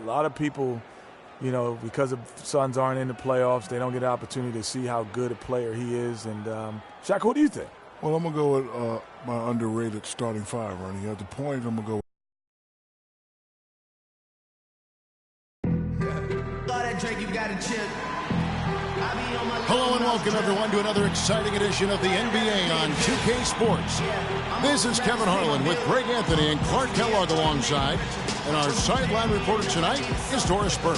A lot of people, you know, because the Suns aren't in the playoffs, they don't get an opportunity to see how good a player he is. And, Shaq, what do you think? Well, I'm going to go with my underrated starting five, Ernie. At the point, I'm going to go with Hello and welcome, everyone, to another exciting edition of the NBA on 2K Sports. This is Kevin Harlan with Greg Anthony and Clark Kellogg alongside. And our sideline reporter tonight is Doris Burke.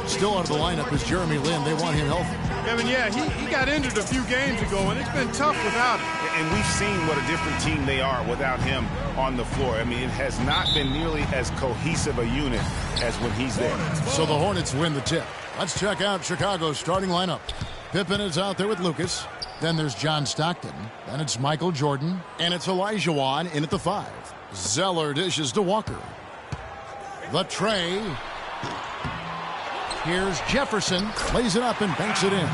Still out of the lineup is Jeremy Lin. They want him healthy. Kevin, yeah, he got injured a few games ago, and it's been tough without him. And we've seen what a different team they are without him on the floor. I mean, it has not been nearly as cohesive a unit as when he's there. So the Hornets win the tip. Let's check out Chicago's starting lineup. Pippen is out there with Lucas. Then there's John Stockton. Then it's Michael Jordan. And it's Elijah Wan in at the 5. Zeller dishes to Walker. The tray. Here's Jefferson. Lays it up and banks it in.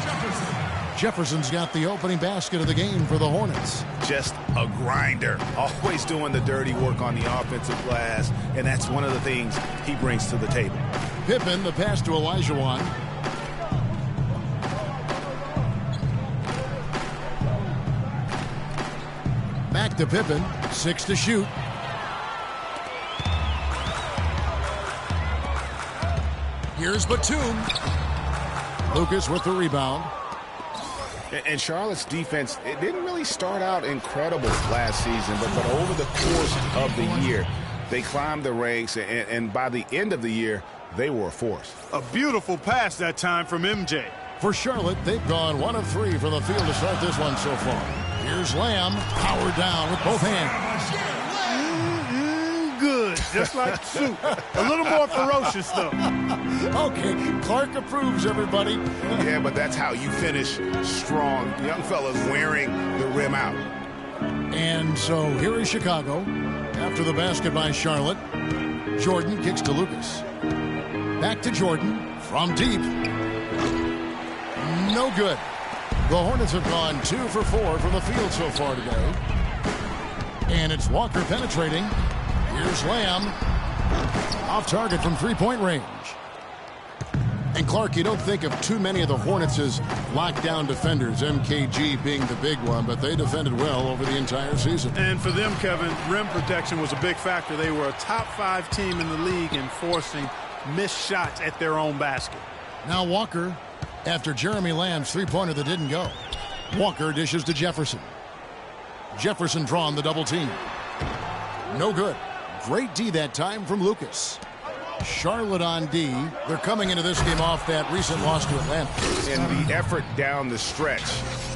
Jefferson's got the opening basket of the game for the Hornets. Just a grinder. Always doing the dirty work on the offensive glass. And that's one of the things he brings to the table. Pippen, the pass to Elijah Wan. Back to Pippen. 6 to shoot. Here's Batum. Lucas with the rebound. And Charlotte's defense, it didn't really start out incredible last season, but over the course of the year, they climbed the ranks, and by the end of the year, they were a force. A beautiful pass that time from MJ. For Charlotte, they've gone 1 of 3 from the field to start this one so far. Here's Lamb, powered down with both hands. Good, just like soup. A little more ferocious, though. Okay, Clark approves, everybody. Yeah, but that's how you finish strong. Young fellas wearing the rim out. And so here is Chicago. After the basket by Charlotte, Jordan kicks to Lucas. Back to Jordan from deep. No good. The Hornets have gone 2 for 4 from the field so far today. And it's Walker penetrating. Here's Lamb. Off target from three-point range. And Clark, you don't think of too many of the Hornets as lockdown defenders, MKG being the big one, but they defended well over the entire season. And for them, Kevin, rim protection was a big factor. They were a top 5 team in the league in forcing missed shots at their own basket. Now Walker, after Jeremy Lamb's three-pointer that didn't go. Walker dishes to Jefferson. Jefferson drawn the double team. No good. Great D that time from Lucas. Charlotte on D. They're coming into this game off that recent loss to Atlanta. And the effort down the stretch,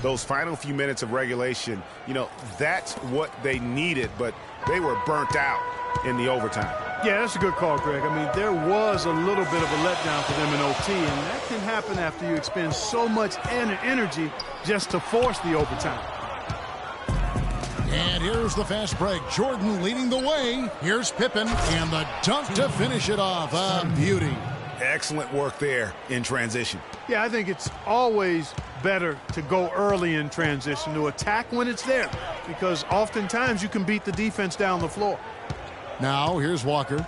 those final few minutes of regulation, you know, that's what they needed, but they were burnt out in the overtime. Yeah, that's a good call, Greg. I mean, there was a little bit of a letdown for them in OT, and that can happen after you expend so much energy just to force the overtime. And here's the fast break. Jordan leading the way. Here's Pippen, and the dunk to finish it off. A beauty. Excellent work there in transition. Yeah, I think it's always better to go early in transition, to attack when it's there, because oftentimes you can beat the defense down the floor. Now, here's Walker.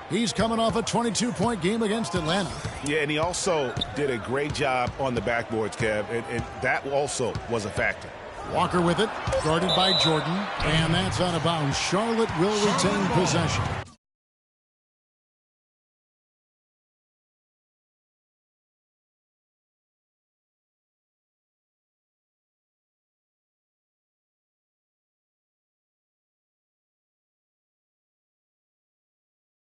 He's coming off a 22-point game against Atlanta. Yeah, and he also did a great job on the backboards, Kev, and that also was a factor. Walker with it, guarded by Jordan, and that's out of bounds. Charlotte will retain possession.